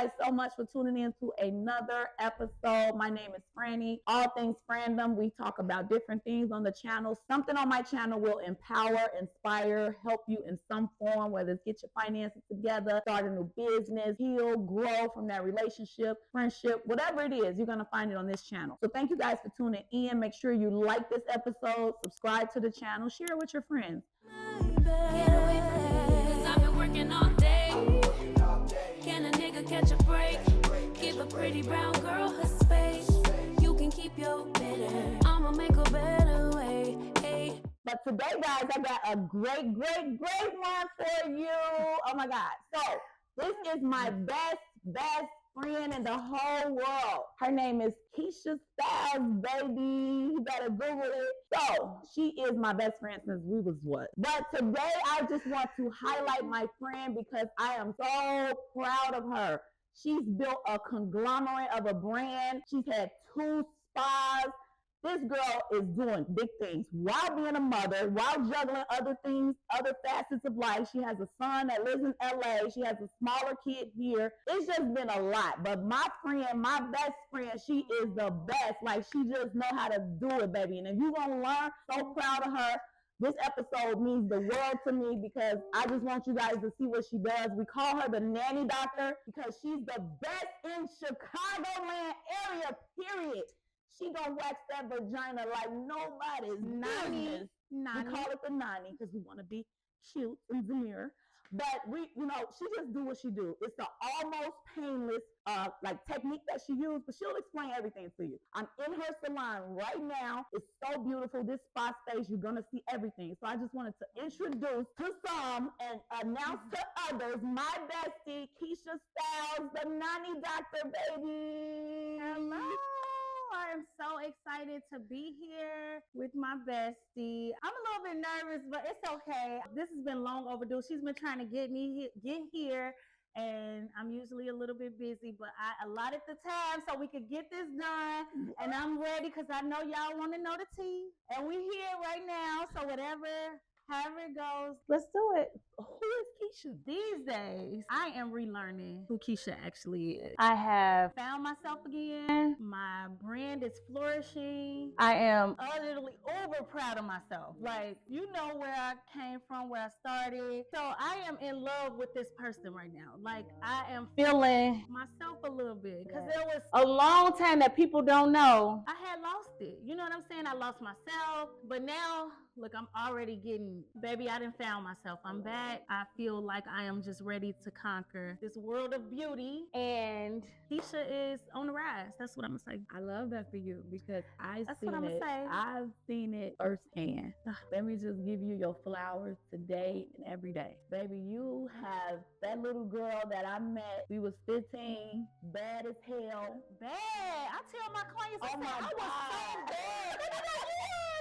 guys so much for tuning in to another episode. My name is Franny. All things Frandom. We talk about different things on the channel. Something on my channel will empower, inspire, help you in some form, whether it's get your finances together, start a new business, heal, grow from that relationship, friendship, whatever it is, you're going to find it on this channel. So thank you guys for tuning in. Make sure you like this episode, subscribe to the channel, share it with your friends. Get away from me, 'cause I've been working all day. Can a nigga catch a break? Give a pretty brown girl her space. You can keep your bitter, I'ma make a better way. Hey. But today, guys, I got a great one for you. Oh my God. So this is my best friend in the whole world. Her name is Keisha Styles, baby. You better Google it. So she is my best friend since we was what? But today I just want to highlight my friend because I am so proud of her. She's built a conglomerate of a brand. She's had 2 spas. This girl is doing big things while being a mother, while juggling other things, other facets of life. She has a son that lives in LA. She has a smaller kid here. It's just been a lot. But my friend, my best friend, she is the best. Like, she just know how to do it, baby. And if you're going to learn, so proud of her. This episode means the world to me because I just want you guys to see what she does. We call her the Nanni Doctor because she's the best in Chicagoland area, period. She gonna wax that vagina like nobody's business. We call it the Nanni because we want to be cute in the mirror. But she just do what she do. It's the almost painless like technique that she used, but she'll explain everything to you. I'm in her salon right now. It's so beautiful. This spa space, you're gonna see everything. So I just wanted to introduce to some and announce to others my bestie, Keisha Styles, the Nanni Doctor, baby. Hello. I am so excited to be here with my bestie. I'm a little bit nervous, but it's okay. This has been long overdue. She's been trying to get here, and I'm usually a little bit busy, but I allotted the time so we could get this done, and I'm ready because I know y'all want to know the tea, and we here right now, so however it goes, let's do it. Who is Keisha? These days, I am relearning who Keisha actually is. I have found myself again. My brand is flourishing. I am utterly uber proud of myself. Like, you know where I came from, where I started. So I am in love with this person right now. Like, I am feeling myself a little bit. Because there was a long time that people don't know. I had lost it. You know what I'm saying? I lost myself. But now, look, I'm already getting, baby, I done found myself. I'm back. I feel like I am just ready to conquer this world of beauty. And Keisha is on the rise. That's what I'm going to say. I love that for you because I've I've seen it firsthand. Let me just give you your flowers today and every day. Baby, you have that little girl that I met. We was 15, bad as hell. Bad. I tell my clients, I was so bad.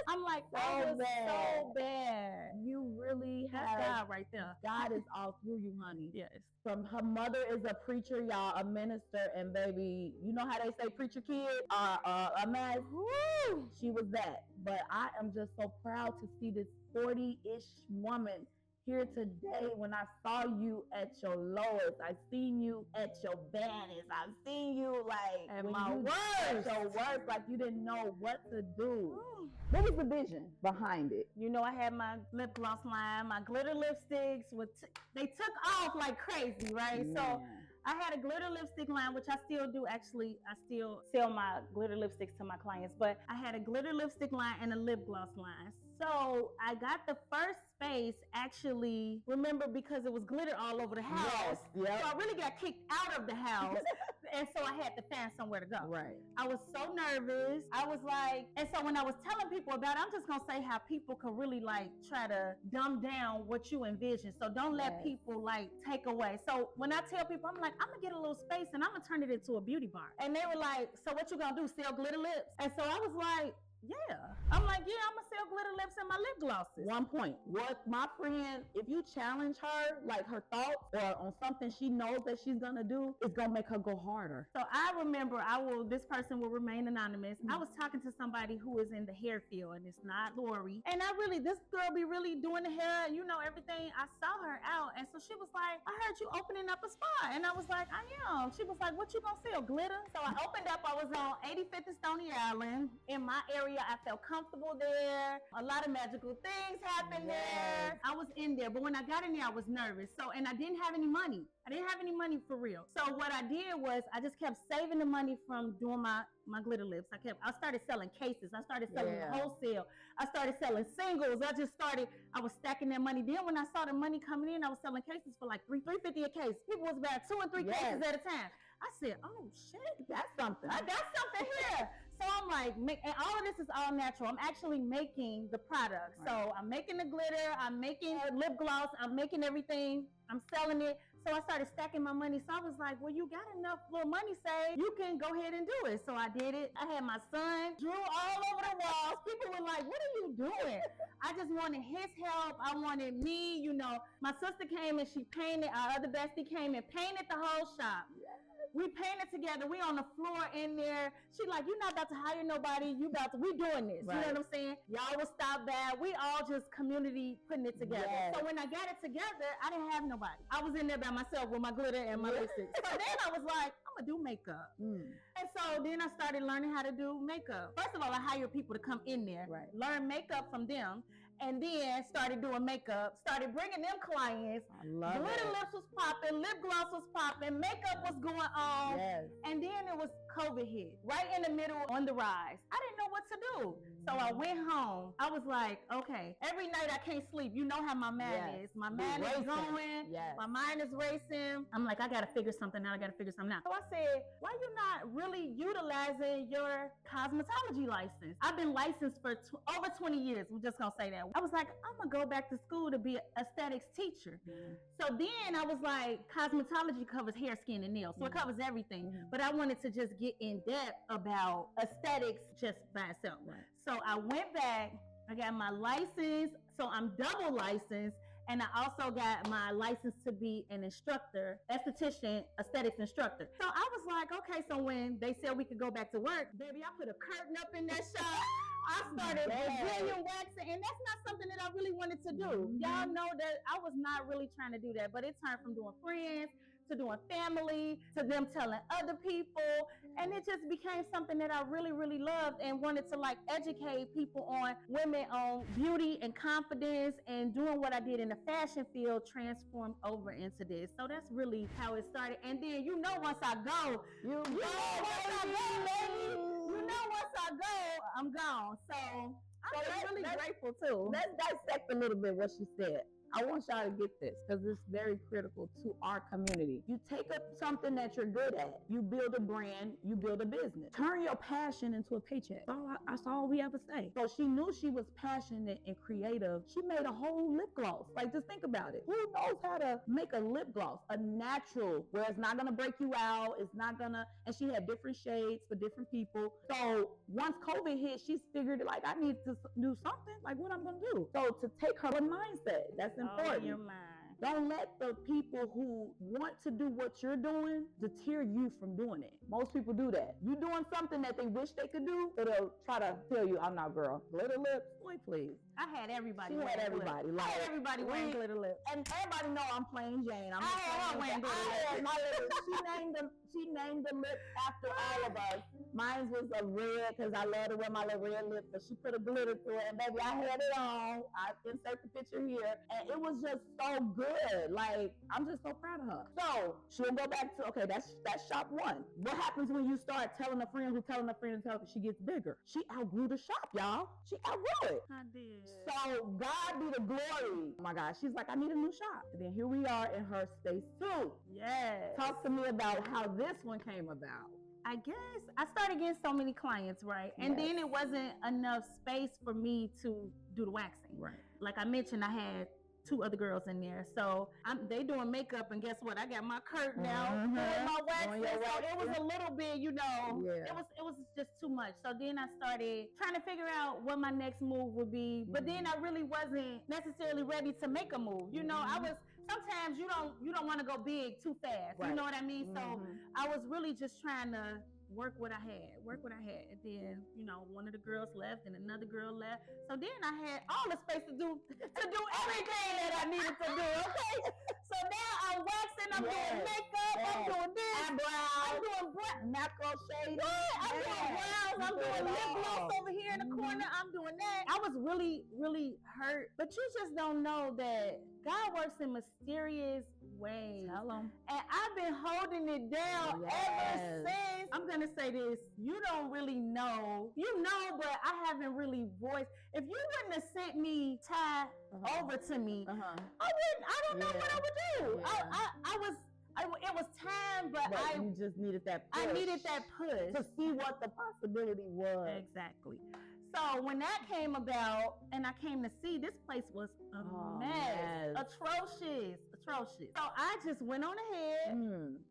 I'm like, I was so bad. You really That's have God right there. God is all through you, honey. Yes. From her mother is a preacher, y'all, a minister, and baby, you know how they say preacher kid, a mess. Woo! She was that. But I am just so proud to see this 40-ish woman here today. When I saw you at your lowest, I seen you at your baddest. I've seen you like at when my you worst. at your worst, like you didn't know what to do. What was the vision behind it? You know, I had my lip gloss line, my glitter lipsticks. They took off like crazy, right? Man. So I had a glitter lipstick line, which I still do. Actually, I still sell my glitter lipsticks to my clients. But I had a glitter lipstick line and a lip gloss line. So I got the first space, actually, remember, because it was glitter all over the house. Yes, yep. So I really got kicked out of the house. And so I had to find somewhere to go. Right. I was so nervous. I was like, and so when I was telling people about it, I'm just going to say how people could really like try to dumb down what you envision. So don't let people like take away. So when I tell people, I'm like, I'm going to get a little space and I'm going to turn it into a beauty bar. And they were like, so what you going to do, sell glitter lips? And so I was like, Yeah. I'm like, yeah, I'm going to sell glitter lips and my lip glosses. One point. What my friend, if you challenge her, like her thoughts or on something she knows that she's going to do, it's going to make her go harder. So I remember this person will remain anonymous. I was talking to somebody who is in the hair field, and it's not Lori. And this girl be really doing the hair, everything. I saw her out. And so she was like, I heard you opening up a spa. And I was like, I am. She was like, what you gonna sell, glitter? So I opened up. I was on 85th and Stony Island. In my area, I felt comfortable there. A lot of magical things happened there. I was in there. But when I got in there, I was nervous. And I didn't have any money. I didn't have any money for real. So what I did was I just kept saving the money from doing my glitter lips. I started selling cases. I started selling wholesale. I started selling singles. I was stacking that money. Then when I saw the money coming in, I was selling cases for like $3.50 a case. People was about 2 and 3 cases at a time. I said, oh shit, that's something. I got something here. So I'm like, and all of this is all natural. I'm actually making the product. Right. So I'm making the glitter, I'm making lip gloss, I'm making everything, I'm selling it. So I started stacking my money. So I was like, well, you got enough little money saved. You can go ahead and do it. So I did it. I had my son drew all over the walls. People were like, what are you doing? I just wanted his help. I wanted me, My sister came and she painted. Our other bestie came and painted the whole shop. We painted together. We on the floor in there. She like, you're not about to hire nobody. We doing this. Right. You know what I'm saying? Y'all will stop by. We all just community putting it together. Yes. So when I got it together, I didn't have nobody. I was in there by myself with my glitter and my lipstick. So then I was like, I'm going to do makeup. And so then I started learning how to do makeup. First of all, I hired people to come in there, learn makeup from them. And then started doing makeup, started bringing them clients. Glitter lips was popping, lip gloss was popping, makeup was going on. Yes. And then it was COVID hit, right in the middle on the rise. I didn't know what to do. So I went home. I was like, okay, every night I can't sleep. You know how my mind is. My mind is going. Yes. My mind is racing. I'm like, I got to figure something out. So I said, why you not really utilizing your cosmetology license? I've been licensed for over 20 years. We're just going to say that. I was like, I'm going to go back to school to be an aesthetics teacher. So then I was like, cosmetology covers hair, skin, and nails. So it covers everything. But I wanted to just get in depth about aesthetics just by itself. Right. So I went back, I got my license. So I'm double licensed. And I also got my license to be an instructor, esthetician, aesthetics instructor. So I was like, okay, so when they said we could go back to work, baby, I put a curtain up in that shop. I started Brazilian waxing, and that's not something that I really wanted to do. Y'all know that I was not really trying to do that, but it turned from doing friends to doing family, to them telling other people. And it just became something that I really, really loved and wanted to educate people on women on beauty and confidence, and doing what I did in the fashion field transformed over into this. So that's really how it started. And then, once I go, once I go, I'm gone. So I'm really grateful too. Let's dissect a little bit what she said. I want y'all to get this because it's very critical to our community. You take up something that you're good at. You build a brand, you build a business. Turn your passion into a paycheck. That's all we ever say. So she knew she was passionate and creative. She made a whole lip gloss. Just think about it. Who knows how to make a lip gloss? A natural, where it's not going to break you out. It's not going to, and she had different shades for different people. So once COVID hit, she's figured I need to do something. What I'm going to do. So to take her mindset, that's important. Your mind. Don't let the people who want to do what you're doing deter you from doing it. Most people do that. You doing something that they wish they could do, so they'll try to tell you, I'm not girl. Glitter lips, boy, please. I had everybody. She had everybody. Everybody wearing glitter lips. And everybody know I'm plain Jane. I had wearing glitter lips. She named the lips after all of us. Mine was a red because I love to wear my little red lips, but she put a glitter to it, and baby, I had it on. I insert the picture here, and it was just so good. I'm just so proud of her. So she'll go back to, okay, that's shop one. What happens when you start telling a friend who's telling a friend and telling her, she gets bigger? She outgrew the shop, y'all. She outgrew it. I did. So God be the glory. Oh my God, she's like, I need a new shop. And then here we are in her space too. Yes. Talk to me about how this one came about. I guess I started getting so many clients, right? And then it wasn't enough space for me to do the waxing. Right. Like I mentioned, I had 2 other girls in there. So they doing makeup, and guess what? I got my curtain out, doing my waxing. So it was a little bit, it was just too much. So then I started trying to figure out what my next move would be. But then I really wasn't necessarily ready to make a move. I was, sometimes you don't want to go big too fast. Right. You know what I mean? So I was really just trying to work what I had. And then, one of the girls left and another girl left. So then I had all the space to do everything that I needed to do, okay? So now I'm waxing, I'm doing makeup, I'm doing this, eyebrows, I'm doing macro shade. I'm doing brows, I'm doing lip gloss over here in the corner, I'm doing that. I was really, really hurt, but you just don't know that God works in mysterious ways. Tell them. And I've been holding it down ever since. I'm going to say this. You don't really know. You know, but I haven't really voiced. If you wouldn't have sent me Ty over to me, I don't know what I would do. It was time, but you just needed that push. I needed that push. To see what the possibility was. Exactly. So when that came about and I came to see, this place was a mess. Atrocious. So I just went on ahead,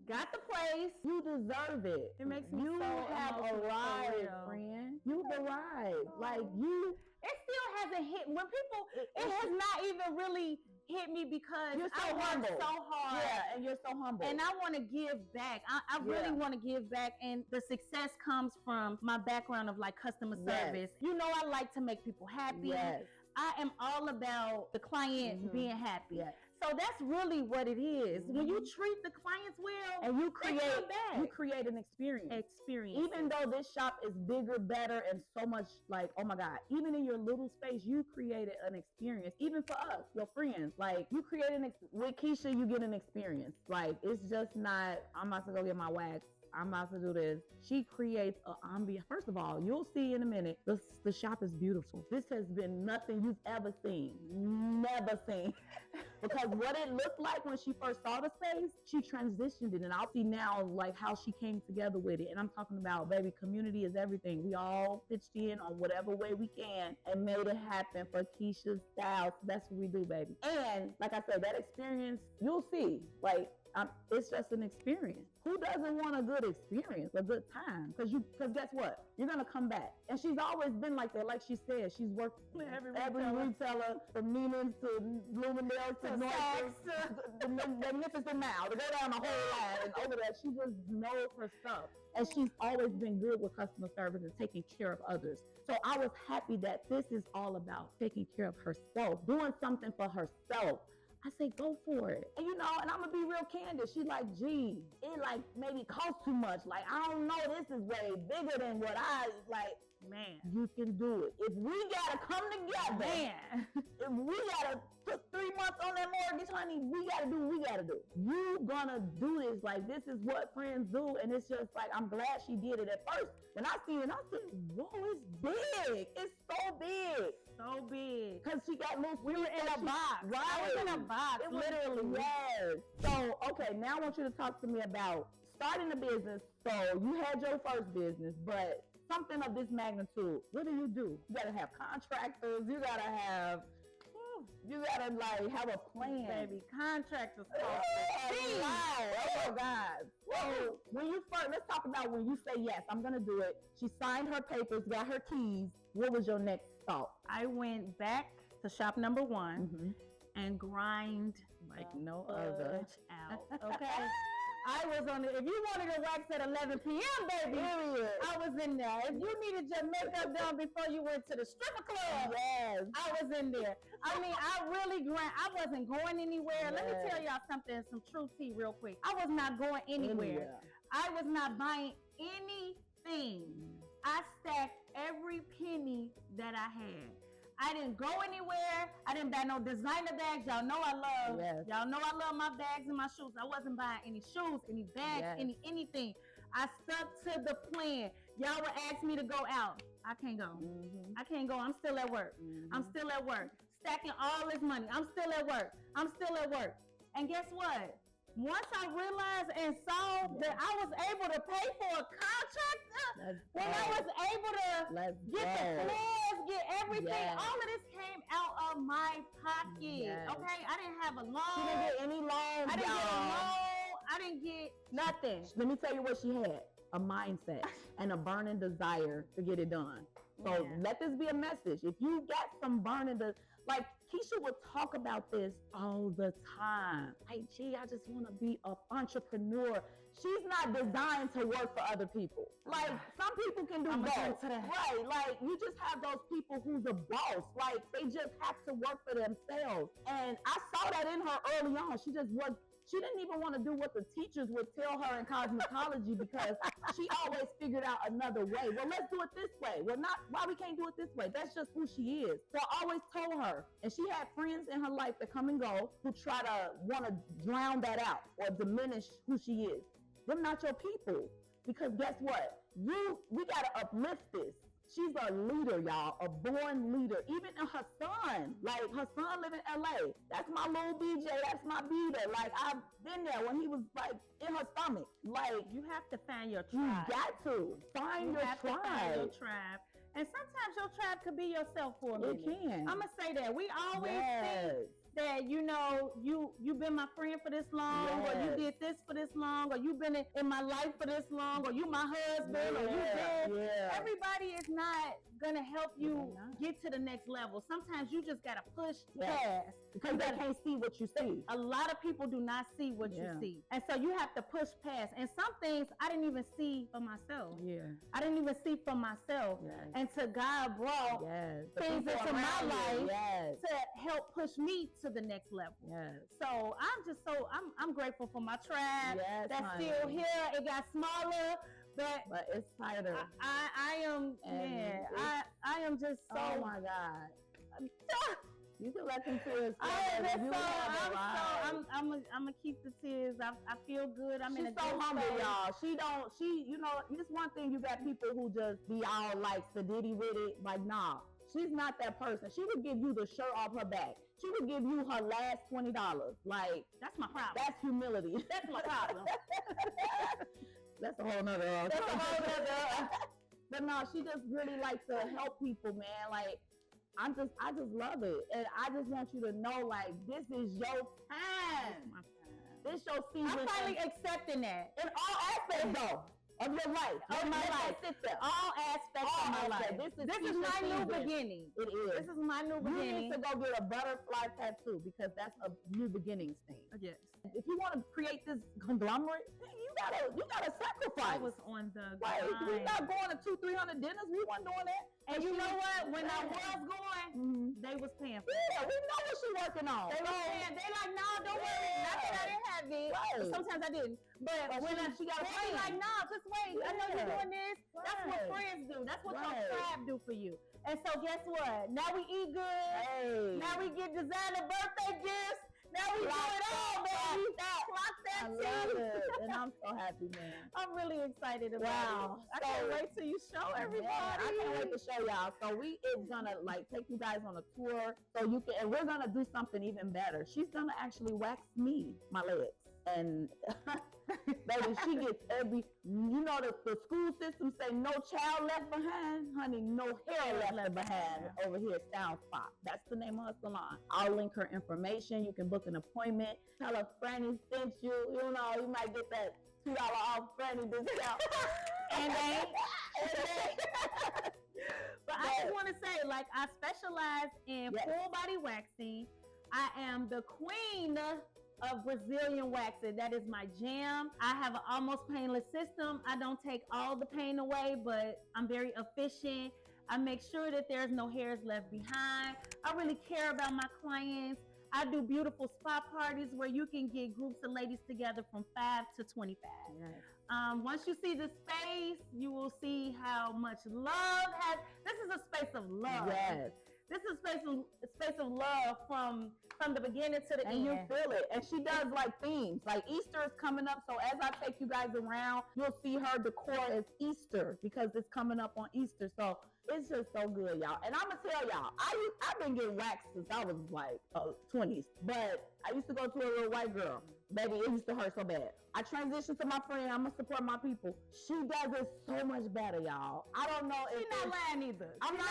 got the place. You deserve it. It makes me you so have arrived, friend. You've arrived. Like you. It still hasn't hit. When people, it has not even really hit me because you're so I worked so hard. Yeah, and you're so humble. And I want to give back. I really want to give back. And the success comes from my background of like customer service. I like to make people happy. Yes. I am all about the client being happy. Yes. So that's really what it is. When you treat the clients well, and you create an experience. Even though this shop is bigger, better, and so much like, oh my God, even in your little space, you created an experience. Even for us, your friends, like you created with Keisha, you get an experience. Like it's just not, I'm about to go get my wax. I'm about to do this. She creates an ambiance. First of all, you'll see in a minute, the shop is beautiful. This has been nothing you've ever seen. Never seen. Because what it looked like when she first saw the space, she transitioned it. And I'll see now like how she came together with it. And I'm talking about, baby, community is everything. We all pitched in on whatever way we can and made it happen for Keisha's style. So that's what we do, baby. And like I said, that experience, you'll see. Like, it's just an experience. Who doesn't want a good experience, a good time? Because guess what? You're going to come back. And she's always been like that. Like she said, she's worked every retailer from Neiman's to Bloomingdale's to Nordstrom's to the Magnificent Mile, to go down the whole line and over there. She just knows her stuff. And she's always been good with customer service and taking care of others. So I was happy that this is all about taking care of herself, doing something for herself. I say, go for it. And and I'm going to be real candid. She's like, gee, it like maybe costs too much. Like, I don't know. This is way bigger than what man, you can do it. If we got to come together, man, if we got to put 3 months on that mortgage, honey, we got to do what we got to do. You going to do this. Like, this is what friends do. And it's just like, I'm glad she did it at first. When I seen it, I said, whoa, it's big. It's so big. So big. Because she got loose. We were in a box. Right. I was in a box, literally. Yes. So, okay, now I want you to talk to me about starting a business. So, you had your first business, but something of this magnitude, what do? You got to have contractors. You got to have a plan. Baby, contractors. Oh my God. So when you first, let's talk about when you say, yes, I'm going to do it. She signed her papers, got her keys. What was your next thought? I went back to shop number 1 and grind like no other out. Okay. I was on it. If you wanted to wax at 11 p.m., baby, I was in there. If you needed your makeup done before you went to the stripper club, yes, I was in there. I mean, I really grind. I wasn't going anywhere. Yes. Let me tell y'all something, some true tea real quick. I was not going anywhere. I was not buying anything. I stacked every penny that I had. I didn't go anywhere. I didn't buy no designer bags. Y'all know I love. Yes. Y'all know I love my bags and my shoes. I wasn't buying any shoes, any bags, anything. I stuck to the plan. Y'all would ask me to go out. I can't go. I can't go. I'm still at work. I'm still at work. Stacking all this money. I'm still at work. I'm still at work. And guess what? once I realized and saw that I was able to pay for a contractor, when I was able to get the floors, get everything, all of this came out of my pocket. Okay, I didn't have a loan. She didn't get any loans. I didn't get a loan. I didn't get nothing. Let me tell you what she had: a mindset and a burning desire to get it done. So let this be a message. If you got some burning, like Keisha would talk about this all the time. Like, gee, I just want to be an entrepreneur. She's not designed to work for other people. Like, some people can do both. Right, like, you just have those people who's a boss. Like, they just have to work for themselves. And I saw that in her early on. She didn't even want to do what the teachers would tell her in cosmetology because she always figured out another way. Well, let's do it this way. Well, not why we can't do it this way. That's just who she is. So I always told her, and she had friends in her life that come and go who try to want to drown that out or diminish who she is. Them not your people. Because guess what? We got to uplift this. She's a leader, y'all, a born leader. Even in her son, like her son live in LA. That's my little BJ. That's my beater. Like, I've been there when he was like in her stomach. Like, you have to find your tribe. You got to find your tribe. Find your tribe. And sometimes your tribe could be yourself for a minute. It can. I'm gonna say that. We always think that, you know, you've been my friend for this long, or you did this for this long, or you've been in my life for this long, or you my husband, or you did. Everybody is not gonna help you get to the next level. Sometimes you just gotta push past because they can't see what you see. A lot of people do not see what you see, and so you have to push past. And some things I didn't even see for myself. I didn't even see for myself until God brought things into my life to help push me to the next level. So I'm grateful for my tribe that's still here. It got smaller, but it's tighter. I am I am just so, oh my God. You can let them tears flow. I'm gonna keep the tears. I feel good. I'm in a good so humble, y'all. You know, this one thing, you got people who just be all like sedity with it. Like, nah, she's not that person. She would give you the shirt off her back. She would give you her last $20. Like, that's my problem. That's humility. That's my problem. That's a whole nother. But no, she just really likes to help people, man. Like, I just love it. And I just want you to know, like, this is your time. This your season. I'm finally accepting that. In all aspects, though, of your life. Of my life. All aspects of my life. This is my new beginning. It is. This is my new beginning. You need to go get a butterfly tattoo because that's a new beginning thing. Yes. If you want to create this conglomerate, you gotta sacrifice. I was on the right. We're not going to 200-300 dinners. We weren't doing that. And you know what? When I was going, they was paying for it. Yeah, we know what she's working on. They were paying. They like, no, don't worry. Not that I didn't have it. Right. Sometimes I didn't. But when she got a friend, like, no, just wait. I know you're doing this. Right. That's what friends do. That's what your tribe do for you. And so guess what? Now we eat good. Hey. Now we get designer birthday gifts. Now we do it all, baby. Clock that I love it. And I'm so happy, man. I'm really excited about it. I can't wait till you show everybody. I can't wait to show y'all. So we is gonna like take you guys on a tour so you can, and we're gonna do something even better. She's gonna actually wax my legs. And baby, she gets you know, the school system say no child left behind. Honey, no hair left behind over here at Style Spot. That's the name of her salon. I'll link her information. You can book an appointment. Tell her Franny sent you. You know, you might get that $2 off Franny discount. And But I just want to say, like, I specialize in full body waxing. I am the queen of Brazilian waxing. That is my jam. I have an almost painless system. I don't take all the pain away, but I'm very efficient. I make sure that there's no hairs left behind. I really care about my clients. I do beautiful spa parties where you can get groups of ladies together from 5 to 25. Yes. Once you see the space, you will see how much love this is a space of love. Yes. This is a space of love from the beginning to the end. And you feel it. And she does like themes. Like Easter is coming up. So as I take you guys around, you'll see her decor as Easter because it's coming up on Easter. So it's just so good, y'all. And I'm gonna tell y'all, I've been getting waxed since I was like 20s, but I used to go to a little white girl. Baby, it used to hurt so bad. I transitioned to my friend. I'm gonna support my people. She does it so much better, y'all. I don't know if She's not lying either. I'm not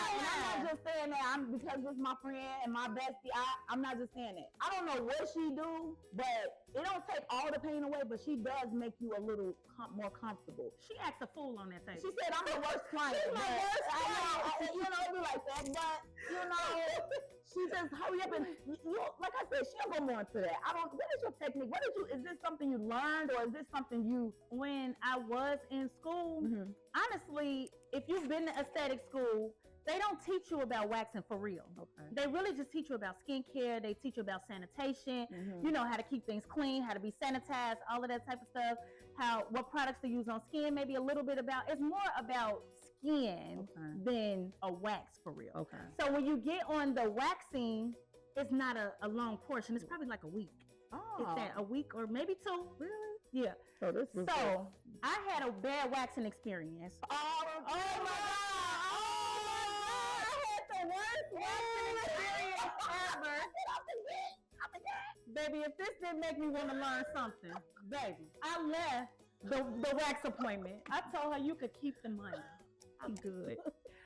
just saying that. Because it's my friend and my bestie. I'm not just saying that. I don't know what she do, but it don't take all the pain away. But she does make you a little more comfortable. She acts a fool on that table. She said I'm the worst client. She's my worst client. It be like that, but she just hurry up and like I said, she'll go more into that. What is your technique? Is this something you learned or is this something you? When I was in school, honestly, if you've been to aesthetic school, they don't teach you about waxing for real. Okay. They really just teach you about skincare. They teach you about sanitation, how to keep things clean, how to be sanitized, all of that type of stuff, what products to use on skin, maybe a little bit about, it's more about skin than a wax for real. Okay. So when you get on the waxing, it's not a long portion. It's probably like a week. Oh. It's that a week or maybe 2. Really? Yeah. So I had a bad waxing experience. Oh my God. The worst waxing experience ever. I forget. Baby, if this didn't make me want to learn something, baby, I left the wax appointment. I told her you could keep the money. I'm good.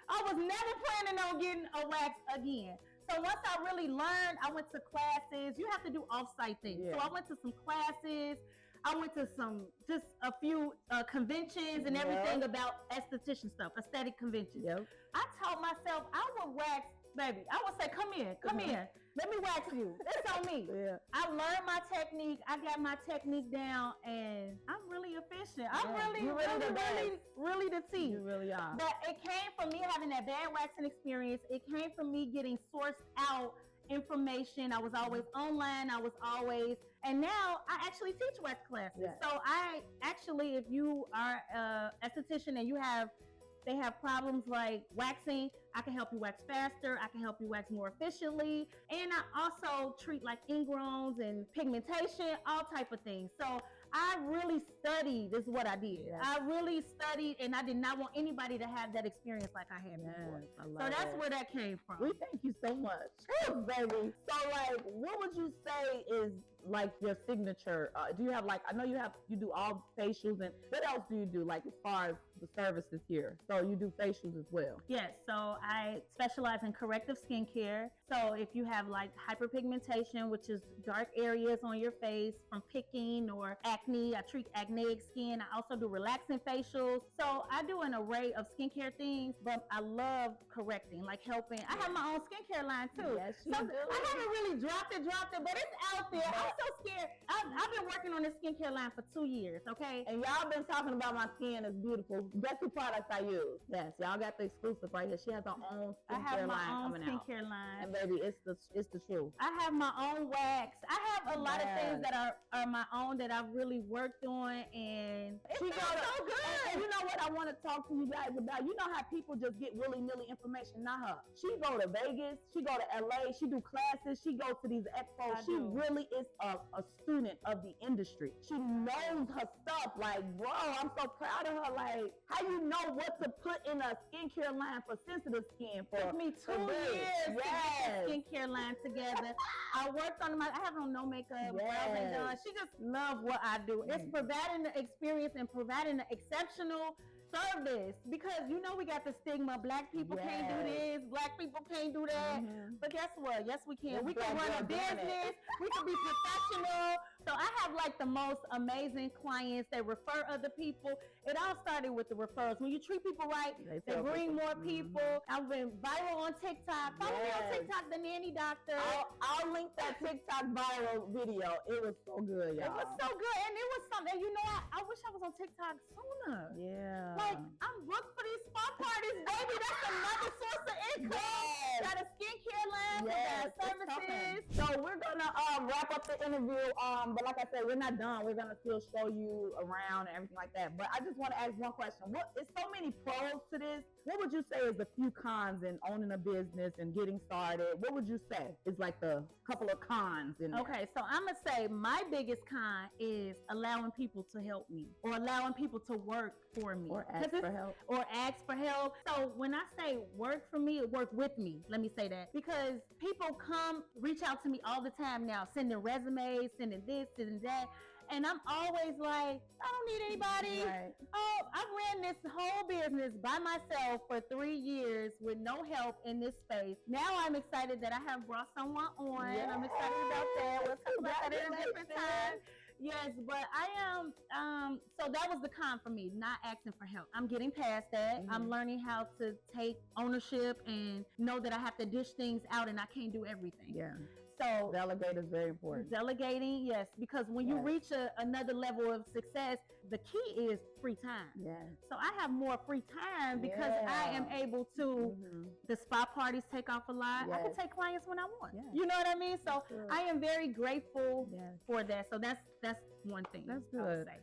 I was never planning on getting a wax again. So once I really learned, I went to classes. You have to do off-site things. Yeah. So I went to some classes. I went to just a few conventions and everything about esthetician stuff, aesthetic conventions. Yep. I told myself I would wax, baby. I would say, come in. Let me wax you. It's on me. Yeah. I learned my technique. I got my technique down, and I'm really efficient. I'm really the T. You really are. But it came from me having that bad waxing experience. It came from me getting sourced out information. I was always online. And now I actually teach wax classes. Yeah. So I actually, if you are an esthetician and they have problems like waxing, I can help you wax faster. I can help you wax more efficiently. And I also treat like ingrowns and pigmentation, all type of things. So I really studied, this is what I did. Yes. I really studied, and I did not want anybody to have that experience like I had before. So that's where that came from. We thank you so much. Baby. So like, what would you say is like your signature? Do you have I know you do all facials, and what else do you do like as far as the services here? So you do facials as well? Yes, so I specialize in corrective skincare. So if you have like hyperpigmentation, which is dark areas on your face from picking or acne, I treat acneic skin. I also do relaxing facials. So I do an array of skincare things, but I love correcting, like helping. I have my own skincare line too. Yes, you do. I haven't really dropped it, but it's out there. I'm so scared. I've been working on this skincare line for 2 years, okay? And y'all been talking about my skin is beautiful. Guess the products I use? Yes, y'all got the exclusive right here. She has her own skincare line coming out. I have my own skincare line. And baby, it's the truth. I have my own wax. I have a lot of things that are my own that I've really worked on, and it's so good. And you know what I want to talk to you guys about? You know how people just get willy-nilly information? Not her. She go to Vegas. She go to LA. She do classes. She go to these expos. She really is a student of the industry. She knows her stuff. Like, bro, I'm so proud of her. Like, how you know what to put in a skincare line for sensitive skin? For me 2 years to get the skincare line together. I worked on I have on no makeup. Done. She just loves what I do. It's providing the experience and providing the exceptional service, because we got the stigma. Black people can't do this. Black people can't do that. But guess what? Yes, we can. We can run a business. We can be professional. So I have like the most amazing clients. They refer other people. It all started with the referrals. When you treat people right, they bring more people. I've been viral on TikTok. Follow me on TikTok, the Nanni Dr. I'll link that TikTok viral video. It was so good, y'all. It was so good, and it was something. I wish I was on TikTok sooner. Yeah. Like, I'm booked for these spa parties, baby. That's another source of income. Got a skincare line. Got a service Okay. So we're gonna wrap up the interview. But like I said, we're not done. We're gonna still show you around and everything like that. But I just want to ask one question. What is so many pros to this? What would you say is the few cons in owning a business and getting started? What would you say is like the couple of cons in there? Okay, so I'm gonna say my biggest con is allowing people to help me or allowing people to work for me Or ask for help. or ask for help. So when I say work for me, work with me. Let me say that because people reach out to me all the time now, sending resumes, sending this, sending that. And I'm always like, I don't need anybody. Right. Oh, I ran this whole business by myself for 3 years with no help in this space. Now I'm excited that I have brought someone on. Yes. I'm excited about that. We'll talk about that at a different time. Yes, but I am, so that was the con for me, not asking for help. I'm getting past that. Mm-hmm. I'm learning how to take ownership and know that I have to dish things out and I can't do everything. Yeah. So Delegate is very important. delegating, yes, because when you Yes. reach another level of success, the key is free time. Yes. So I have more free time because I am Yeah. able to, the spa parties take off a lot. I can Yes. take clients when I want. Yes. You know what I mean? So That's good. I am very grateful Yes. for that. So that's one thing. That's I would good. say.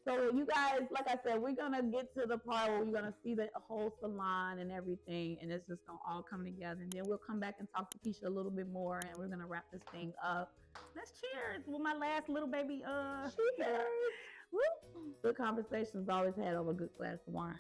So you guys, like I said, we're gonna get to the part where we're gonna see the whole salon and everything, and it's just gonna all come together. And then we'll come back and talk to Keisha a little bit more, and we're gonna wrap this thing up. Let's cheers with my last little baby. Cheers. Woo. Good conversations always had over a good glass of wine.